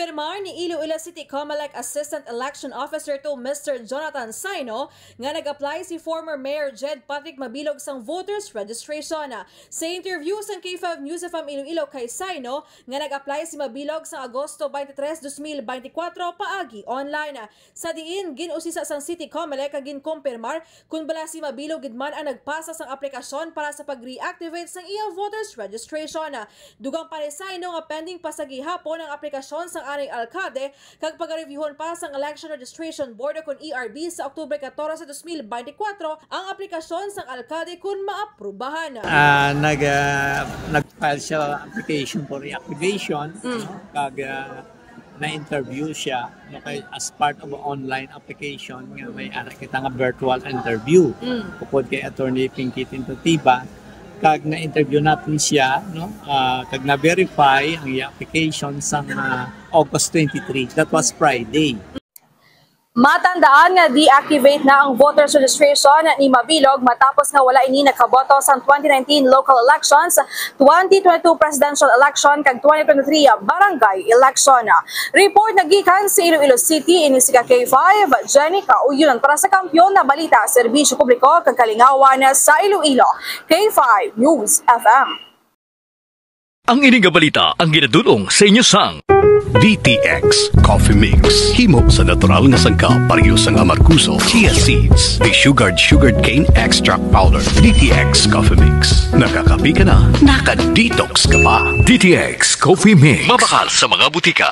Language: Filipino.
Ginumpirmar ni Iloilo City Comelec Assistant Election Officer to Mr. Jonathan Saino nga nag-apply si former Mayor Jed Patrick Mabilog sang voters registration. Sa interview sa K5 News FM Iloilo kay Saino nga nag-apply si Mabilog sa Agosto 23, 2024 paagi online. Sa diin ginusisa sang City Comelec kag ginkumpirmar kung bala si Mabilog gidman ang nagpasa sang aplikasyon para sa pag-reactivate sang iyang voters registration. Dugang pa ni Saino nga pending pa sa gihapon ang aplikasyon sang aning alkade kag pag-reviewon pa sang Election Registration Board o kun ERB sa Oktubre 14, 2024 ang aplikasyon sang alkade kun maaprubahan. Nag-file siya application for reactivation, kag na-interview siya as part of an online application nga may ara kita nga virtual interview upod kay Attorney Pinky Tintotiba. Kag na-interview natin siya, kag na-verify ang application sa August 23. That was Friday. Matandaan nga deactivate na ang voters registration ni Mabilog matapos nga wala ini nakaboto sa 2019 local elections, 2022 presidential election kag 2023 barangay election. Report nagikan sa Iloilo City ini si K5 Jenny Kauyon para sa Kampiyon na Balita, Serbisyo Publiko kag Kalingawan sa Iloilo. K5 News FM. Ang ining balita ang ginadulong sa inyo sang DTX Coffee Mix. Himo sa natural nga sangka pareho sang amarkuso, chia seeds, sugared cane extract powder. DTX Coffee Mix. Nakakapi ka na, naka-detox ka pa. DTX Coffee Mix. Mabakal sa mga butika.